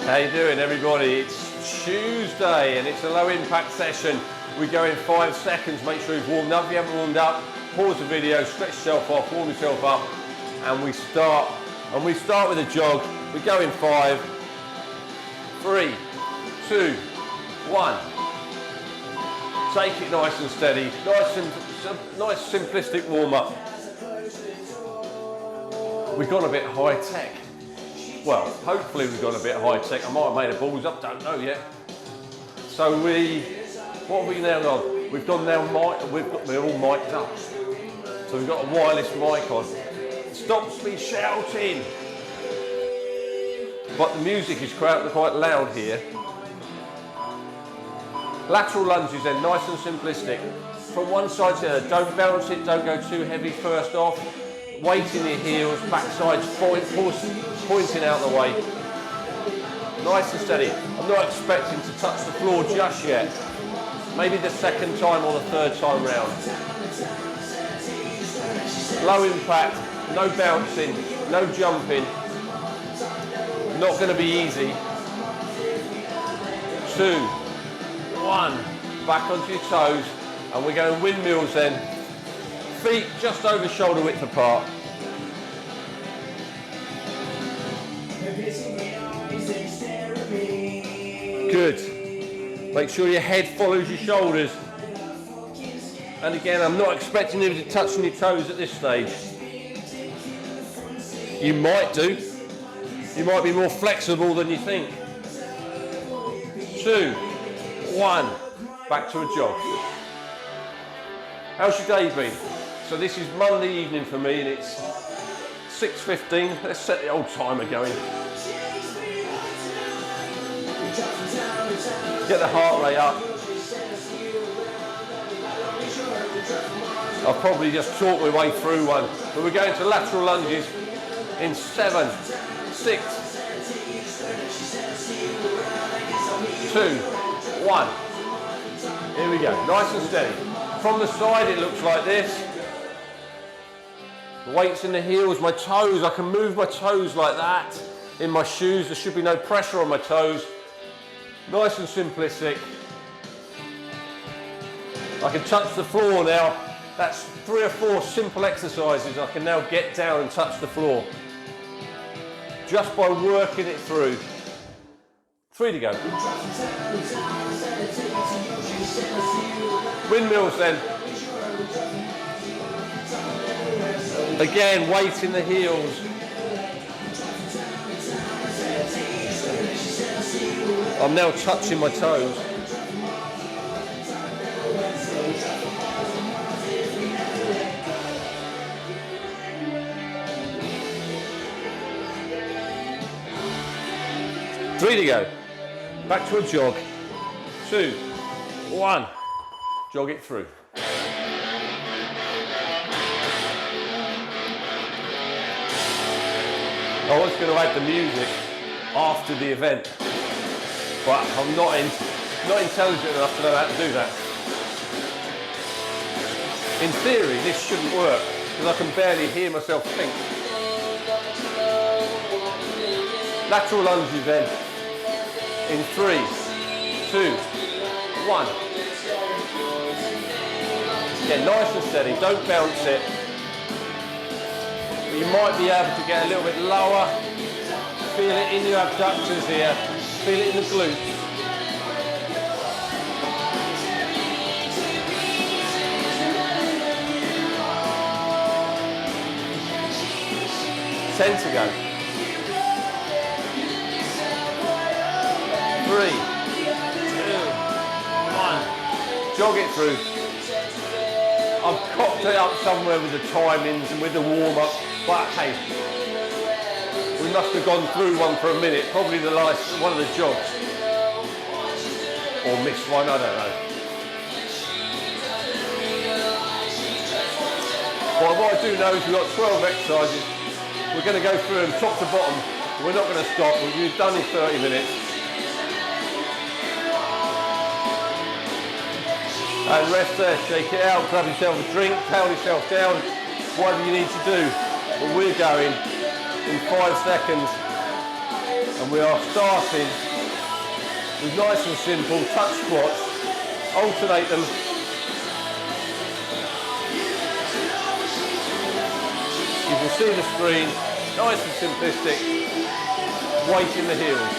How you doing, everybody? It's Tuesday and it's a low impact session. We go in 5 seconds. Make sure you've warmed up. If you haven't warmed up, pause the video, stretch yourself off, warm yourself up, and we start. And we start with a jog. We go in 5, 3, 2, 1. Take it nice and steady. Nice simplistic warm up. We've gone a bit high tech. Well, hopefully we've gone a bit high tech. I might have made a balls up, don't know yet. So what have we now done? We've gone now, we're all mic'd up. So we've got a wireless mic on. It stops me shouting. But the music is quite loud here. Lateral lunges then, nice and simplistic. From one side to the other, don't bounce it, don't go too heavy first off. Weight in your heels, backsides pointing out the way. Nice and steady. I'm not expecting to touch the floor just yet. Maybe the second time or the third time round. Low impact, no bouncing, no jumping. Not going to be easy. 2, 1, back onto your toes, and we're going windmills then. Feet just over shoulder width apart. Good. Make sure your head follows your shoulders. And again, I'm not expecting you to touch your toes at this stage. You might do. You might be more flexible than you think. 2, 1, back to a jog. How's your day been? So this is Monday evening for me and it's 6:15. Let's set the old timer going. Get the heart rate up. I'll probably just talk my way through one. But we're going to lateral lunges in 7, 6, 2, 1. Here we go, nice and steady. From the side it looks like this. The weight's in the heels, my toes, I can move my toes like that. In my shoes, there should be no pressure on my toes. Nice and simplistic. I can touch the floor now. That's 3 or 4 simple exercises. I can now get down and touch the floor. Just by working it through. 3 to go. Windmills then. Again, weight in the heels. I'm now touching my toes. Three to go. Back to a jog. 2, 1. Jog it through. I was going to add the music after the event, but I'm not intelligent enough to know how to do that. In theory, this shouldn't work, because I can barely hear myself think. Lateral lunges then, in 3, 2, 1. Yeah, nice and steady, don't bounce it. You might be able to get a little bit lower. Feel it in your abductors here. Feel it in the glutes. Ten to go. 3, 2, 1. Jog it through. I've cocked it up somewhere with the timings and with the warm-up. But hey, we must have gone through one for a minute, probably the last one of the jogs. Or missed one, I don't know. But what I do know is we've got 12 exercises. We're going to go through them top to bottom. We're not going to stop. We've done in 30 minutes. And rest there, shake it out, grab yourself a drink, towel yourself down, whatever you need to do. But we're going in 5 seconds. And we are starting with nice and simple touch squats. Alternate them. You can see the screen, nice and simplistic. Weight in the heels.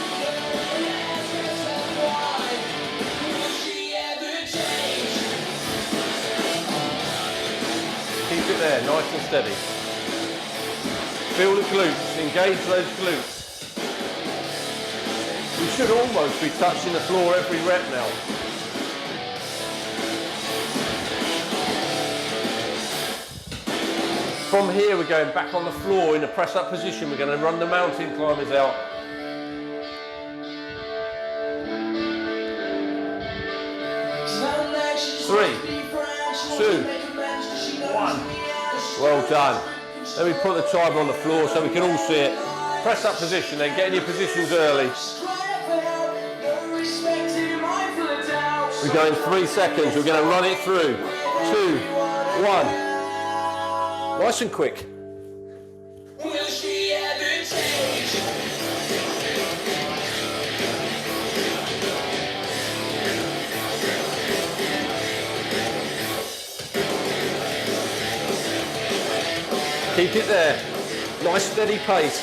Keep it there, nice and steady. Feel the glutes, engage those glutes. We should almost be touching the floor every rep now. From here we're going back on the floor in a press up position. We're going to run the mountain climbers out. 3, 2, 1. Well done. Let me put the timer on the floor so we can all see it. Press up position, then get in your positions early. We're going 3 seconds. We're going to run it through. 2, 1. Nice and quick. Will she ever change? Keep it there. Nice steady pace.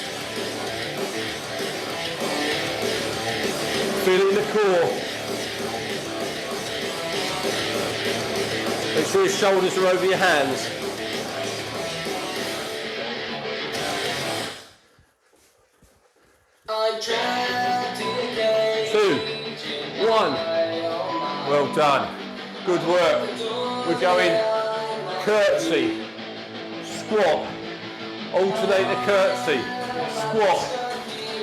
Feeling the core. Make sure your shoulders are over your hands. I'm trapped in a cage. 2, 1. Well done. Good work. We're going curtsy, squat, alternate the curtsy, squat.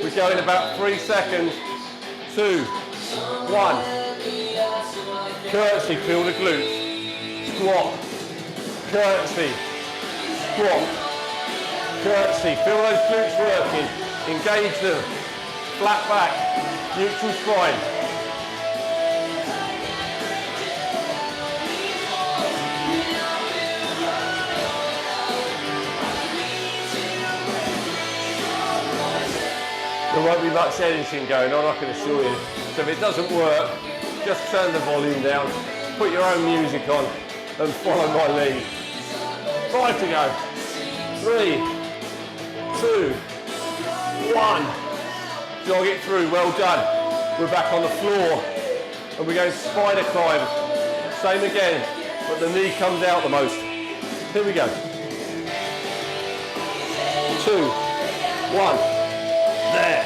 We're going about 3 seconds. 2, 1. Curtsy, feel the glutes. Squat, curtsy, squat, curtsy. Feel those glutes working. Engage them. Flat back, neutral spine. There won't be much editing going on, I can assure you. So if it doesn't work, just turn the volume down, put your own music on, and follow my lead. 5 to go. 3, 2, 1. Jog it through, well done. We're back on the floor, and we're going spider climb. Same again, but the knee comes out the most. Here we go. 2, 1. There.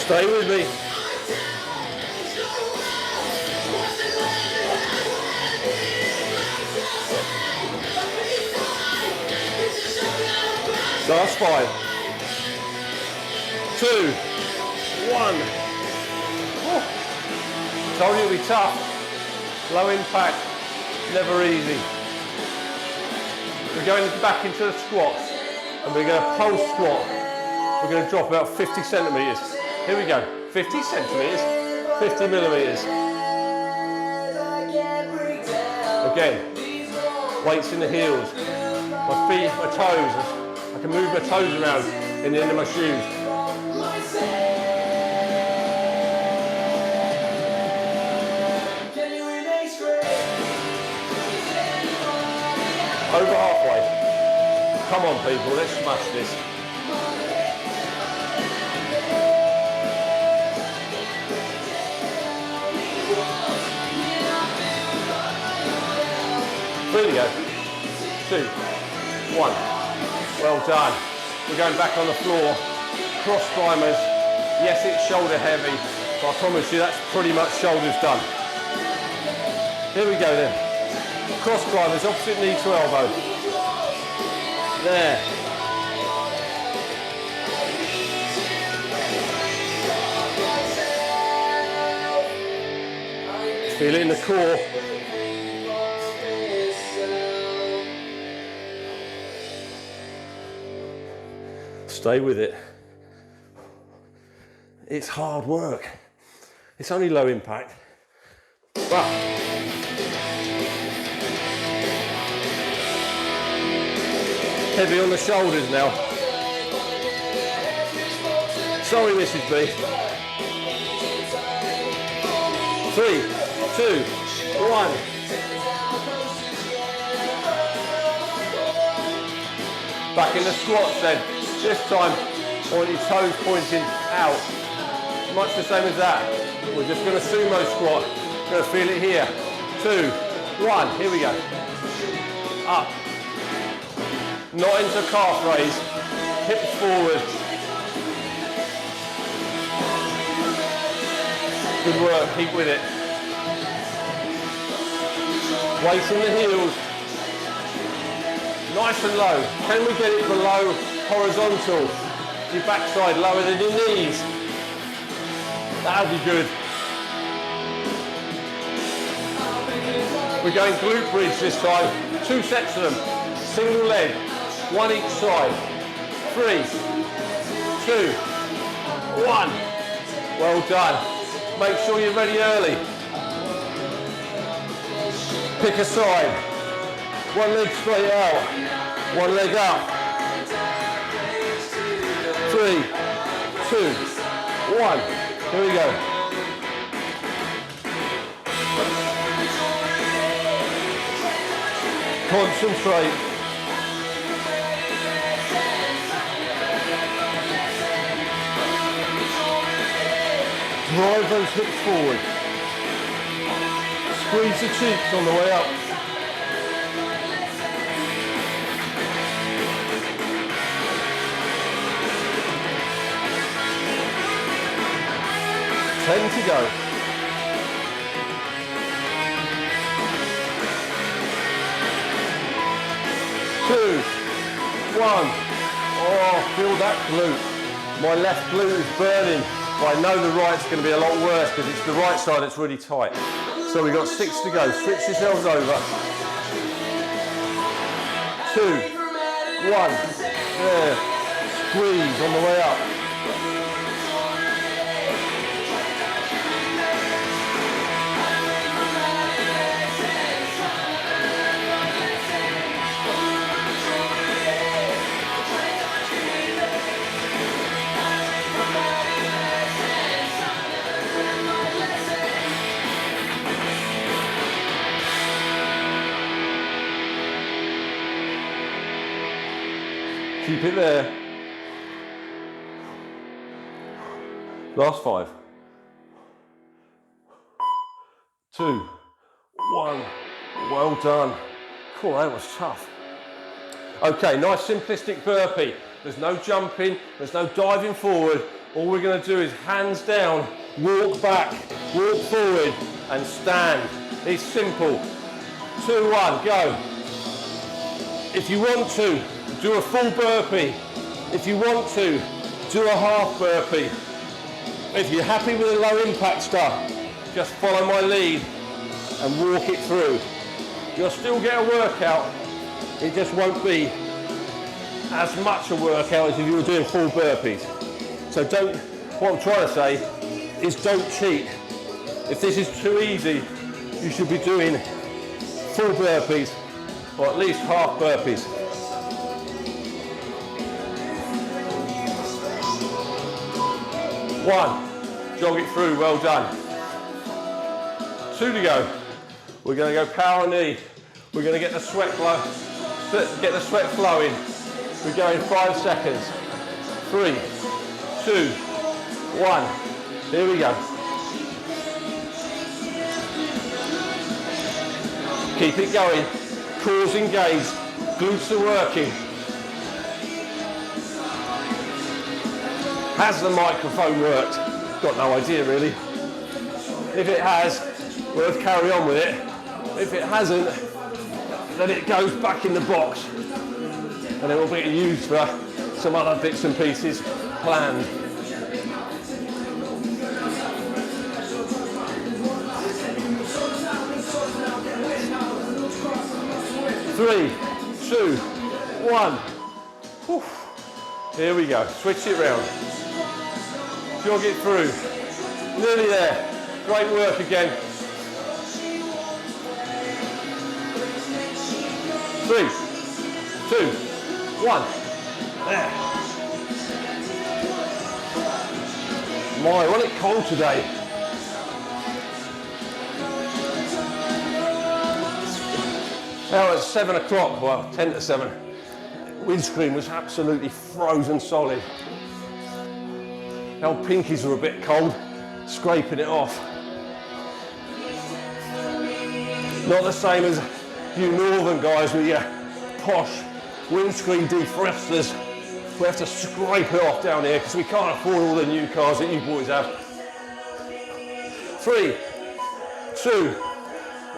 Stay with me. Last 5. 2, 1. Oh. Told you it'd be tough. Low impact, never easy. We're going back into the squats, and we're going to pulse squat. We're going to drop about 50 centimeters. Here we go. 50 centimeters, 50 millimeters. Again, weights in the heels. My feet, my toes. I can move my toes around in the end of my shoes. Over halfway. Come on people, let's smash this. Here we go. 2, 1. Well done. We're going back on the floor. Cross climbers. Yes, it's shoulder heavy, but I promise you that's pretty much shoulders done. Here we go then. Cross climbers, opposite knee to elbow. There. Feel it in the core. Stay with it. It's hard work. It's only low impact, but heavy on the shoulders now. Sorry, Mrs. B. 3, 2, 1. Back in the squats then. This time, I want your toes pointing out. Much the same as that. We're just going to sumo squat. Going to feel it here. 2, 1. Here we go. Up. Not into calf raise. Hips forward. Good work. Keep with it. Weights in the heels. Nice and low. Can we get it below horizontal? Your backside lower than your knees. That'll be good. We're going glute bridge this time. 2 sets of them. Single leg. 1 each side. 3, 2, 1. Well done. Make sure you're ready early. Pick a side. 1 leg straight out. 1 leg up. 3, 2, 1. Here we go. Concentrate. Drive those hips forward. Squeeze the cheeks on the way up. Ten to go. 2, 1. Oh, feel that glute. My left glute is burning, but I know the right's going to be a lot worse because it's the right side that's really tight. So we've got 6 to go. Switch yourselves over. 2, 1. There. Squeeze on the way up. Keep it there. Last 5. 2, 1. Well done. Cool, that was tough. Okay, nice simplistic burpee. There's no jumping, there's no diving forward. All we're going to do is hands down, walk back, walk forward, and stand. It's simple. 2, 1, go. If you want to, do a full burpee. If you want to, do a half burpee. If you're happy with the low impact stuff, just follow my lead and walk it through. You'll still get a workout, it just won't be as much a workout as if you were doing full burpees. So what I'm trying to say is don't cheat. If this is too easy, you should be doing full burpees or at least half burpees. 1, jog it through, well done. 2 to go. We're going to go power knee. We're going to get the sweat flowing. We go in 5 seconds. 3, 2, 1. Here we go. Keep it going. Cores engaged. Glutes are working. Has the microphone worked? Got no idea really. If it has, we'll carry on with it. If it hasn't, then it goes back in the box and it will be used for some other bits and pieces planned. Three, 2, 1. Whew. Here we go, switch it round. Jog it through. Nearly there. Great work again. 3, 2, 1. There. My, wasn't it cold today? Now it's 7 o'clock, well, 10 to 7. Windscreen was absolutely frozen solid. The old pinkies were a bit cold, scraping it off. Not the same as you northern guys with your posh windscreen defrosters. We have to scrape it off down here because we can't afford all the new cars that you boys have. 3, 2,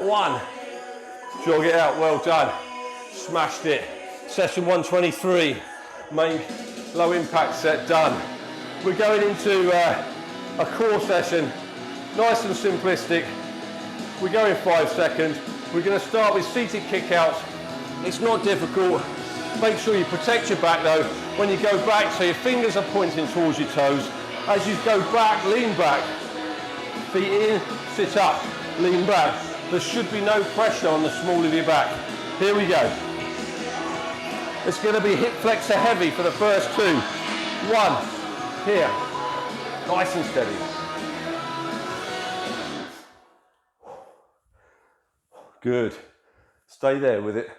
1. Jog it out, well done. Smashed it. Session 123, main low impact set done. We're going into a core session, nice and simplistic. We go in 5 seconds. We're going to start with seated kickouts. It's not difficult. Make sure you protect your back though. When you go back, so your fingers are pointing towards your toes. As you go back, lean back. Feet in, sit up, lean back. There should be no pressure on the small of your back. Here we go. It's going to be hip flexor heavy for the first 2. 1. Here, nice and steady. Good. Stay there with it.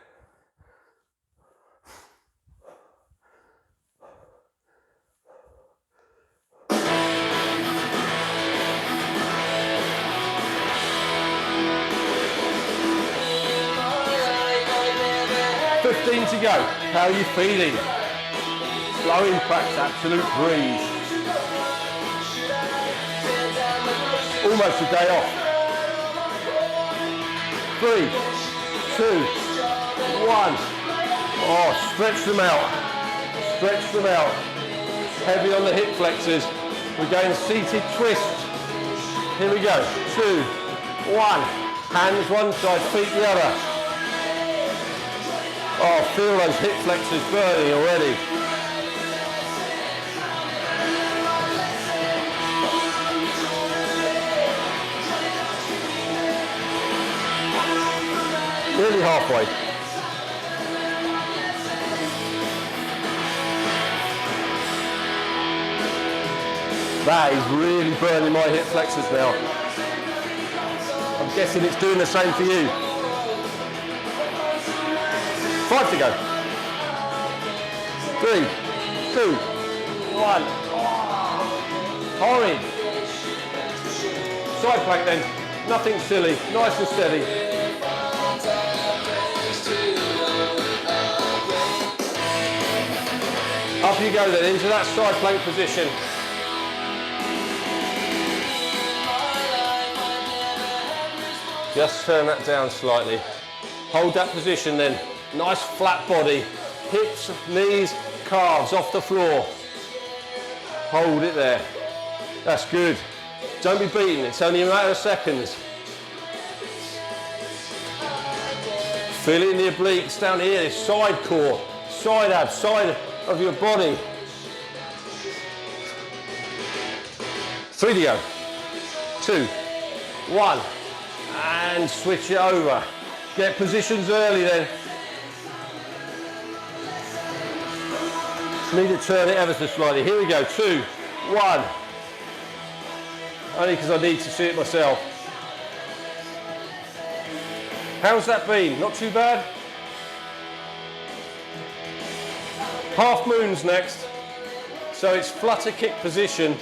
To go. How are you feeling? Low impact, absolute breeze. Almost a day off. 3, 2, 1. Oh, stretch them out. Stretch them out. Heavy on the hip flexors. We're going seated twist. Here we go. 2, 1. Hands one side, feet the other. Oh, feel those hip flexors burning already. Nearly halfway. That is really burning my hip flexors now. I'm guessing it's doing the same for you. 5 to go. 3, 2, 1. Horrid. Side plank then. Nothing silly. Nice and steady. Up you go then, into that side plank position. Just turn that down slightly. Hold that position then. Nice flat body, hips, knees, calves off the floor. Hold it there. That's good. Don't be beaten, it's only a matter of seconds. Feel it in the obliques down here, this side core, side abs, side of your body. 3 to go. 2, 1. And switch it over. Get positions early then. Need to turn it ever so slightly. Here we go, 2, 1. Only because I need to see it myself. How's that been? Not too bad? Half moons next. So it's flutter kick position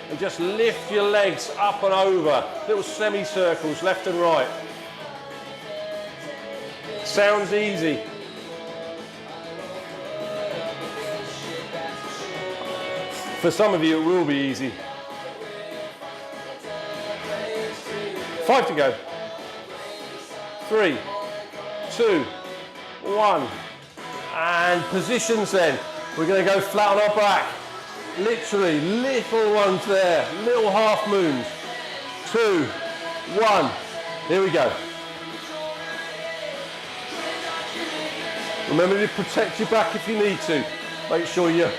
and just lift your legs up and over. Little semicircles left and right. Sounds easy. For some of you, it will be easy. 5 to go. 3, 2, 1. And positions then. We're going to go flat on our back. Literally, little ones there. Little half moons. 2, 1. Here we go. Remember to protect your back if you need to. Make sure you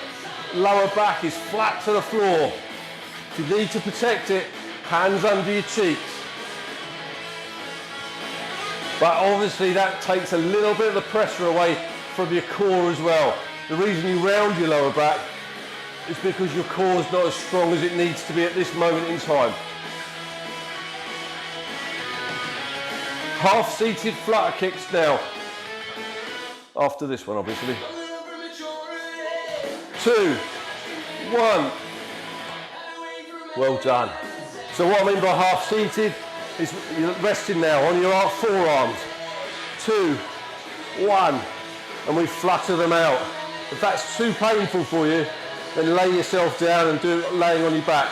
lower back is flat to the floor. If you need to protect it, hands under your cheeks. But obviously that takes a little bit of the pressure away from your core as well. The reason you round your lower back is because your core is not as strong as it needs to be at this moment in time. Half-seated flutter kicks now. After this one, obviously. 2, 1. Well done. So what I mean by half-seated is you're resting now on your forearms. 2, 1. And we flutter them out. If that's too painful for you, then lay yourself down and do it laying on your back.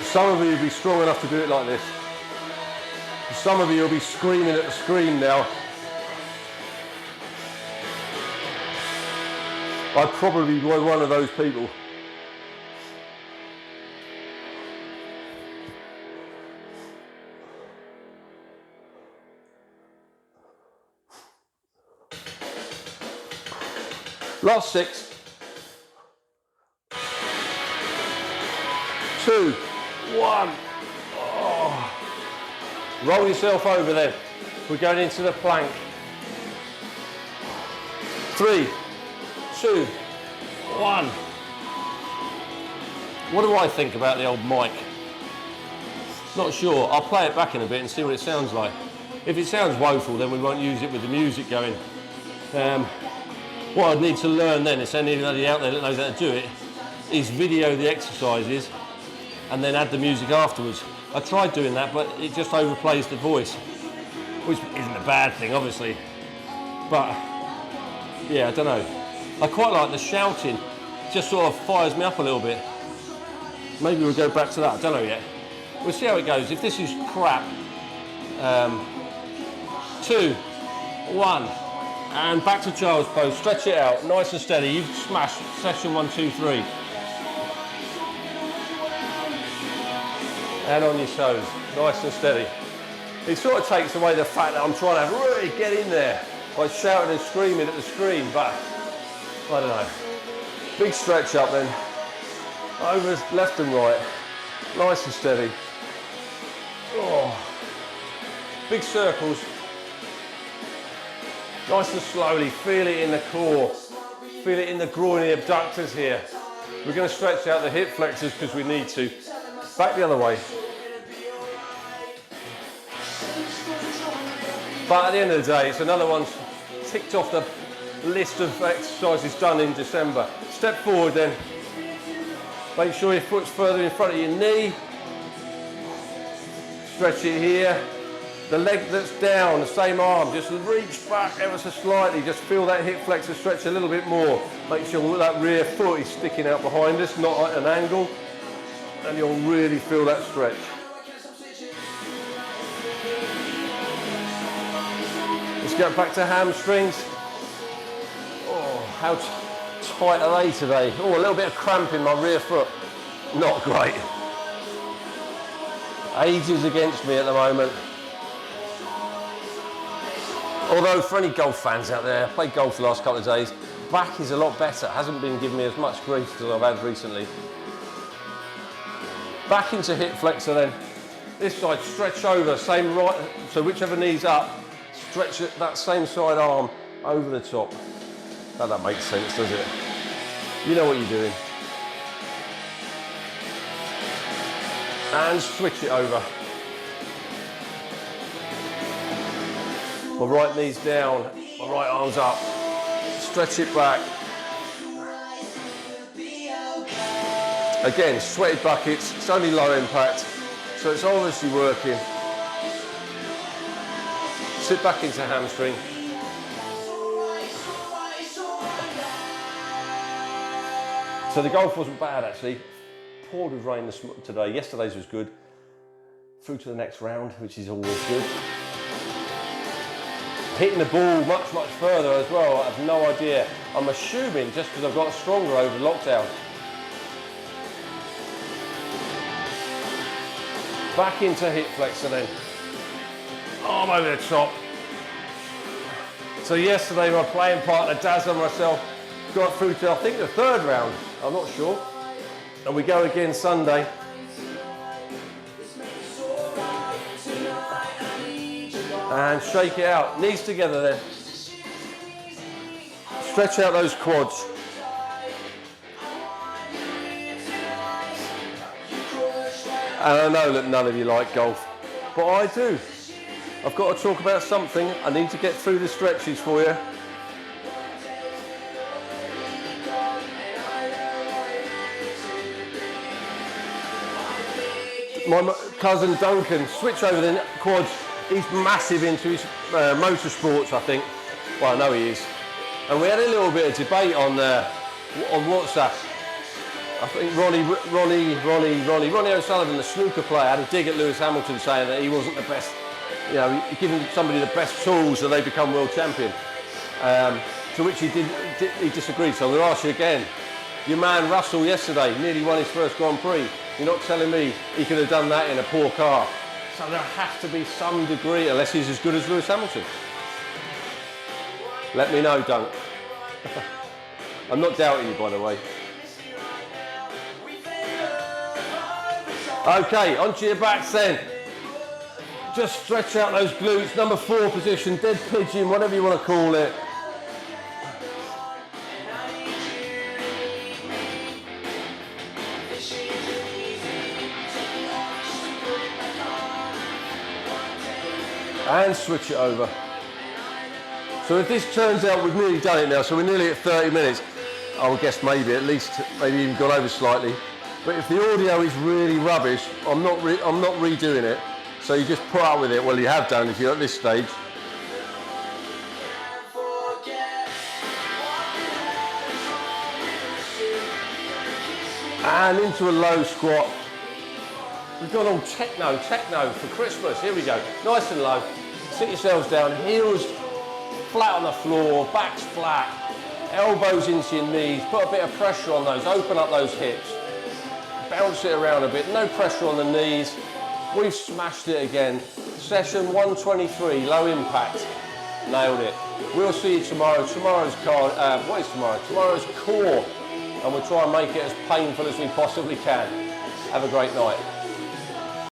Some of you will be strong enough to do it like this. Some of you will be screaming at the screen now. I probably was one of those people. Last 6. 2, 1. Oh. Roll yourself over then. We're going into the plank. 3, 2, 1. What do I think about the old mic? Not sure. I'll play it back in a bit and see what it sounds like. If it sounds woeful, then we won't use it with the music going. What I'd need to learn then, if anybody out there that knows how to do it, is video the exercises and then add the music afterwards. I tried doing that, but it just overplays the voice, which isn't a bad thing, obviously. But, yeah, I don't know. I quite like the shouting. It just sort of fires me up a little bit. Maybe we'll go back to that, I don't know yet. We'll see how it goes. If this is crap, 2, 1. And back to child's pose, stretch it out, nice and steady. You've smashed session 1, 2, 3. And on your toes, nice and steady. It sort of takes away the fact that I'm trying to really get in there by shouting and screaming at the screen, but I don't know. Big stretch up then, over left and right, nice and steady. Oh. Big circles. Nice and slowly, feel it in the core, feel it in the groin, the abductors here. We're going to stretch out the hip flexors because we need to. Back the other way. But at the end of the day, it's another one ticked off the list of exercises done in December. Step forward then. Make sure your foot's further in front of your knee. Stretch it here. The leg that's down, the same arm, just reach back ever so slightly, just feel that hip flexor stretch a little bit more. Make sure that rear foot is sticking out behind us, not at an angle, and you'll really feel that stretch. Let's get back to hamstrings. Oh, how tight are they today? Oh, a little bit of cramp in my rear foot. Not great. Age is against me at the moment. Although for any golf fans out there, I played golf the last couple of days, back is a lot better. Hasn't been giving me as much grief as I've had recently. Back into hip flexor then. This side, stretch over, same right, so whichever knee's up, stretch that same side arm over the top. Now that makes sense, does it? You know what you're doing. And switch it over. My right knee's down, my right arm's up. Stretch it back. Again, sweated buckets, it's only low impact, so it's obviously working. Sit back into hamstring. So the golf wasn't bad actually. Poured with rain today, yesterday's was good. Through to the next round, which is always good. Hitting the ball much further as well, I have no idea. I'm assuming just because I've got stronger over lockdown. Back into hip flexor then. Arm over the top. So yesterday my playing partner Daz and myself got through to, I think, the 3rd round. I'm not sure. And we go again Sunday. And shake it out. Knees together there. Stretch out those quads. And I know that none of you like golf, but I do. I've got to talk about something. I need to get through the stretches for you. My cousin Duncan, switch over the quads. He's massive into his motorsports, I think. Well, I know he is. And we had a little bit of debate on WhatsApp. I think Ronnie O'Sullivan, the snooker player, had a dig at Lewis Hamilton saying that he wasn't the best, you know, giving somebody the best tools so they become world champion. To which he disagreed. So I'm going to ask you again. Your man Russell yesterday nearly won his first Grand Prix. You're not telling me he could have done that in a poor car. So there has to be some degree, unless he's as good as Lewis Hamilton. Let me know, Dunk. I'm not doubting you, by the way. Okay, onto your backs then. Just stretch out those glutes. Number 4 position, dead pigeon, whatever you want to call it. And switch it over. So if this turns out, we've nearly done it now, so we're nearly at 30 minutes. I would guess maybe even gone over slightly. But if the audio is really rubbish, I'm not redoing it. So you just put up with it. Well, you have done if you're at this stage. And into a low squat. We've got all techno for Christmas. Here we go. Nice and low. Sit yourselves down. Heels flat on the floor. Backs flat. Elbows into your knees. Put a bit of pressure on those. Open up those hips. Bounce it around a bit. No pressure on the knees. We've smashed it again. Session 123. Low impact. Nailed it. We'll see you tomorrow. Tomorrow's what is tomorrow? Tomorrow's core. And we'll try and make it as painful as we possibly can. Have a great night.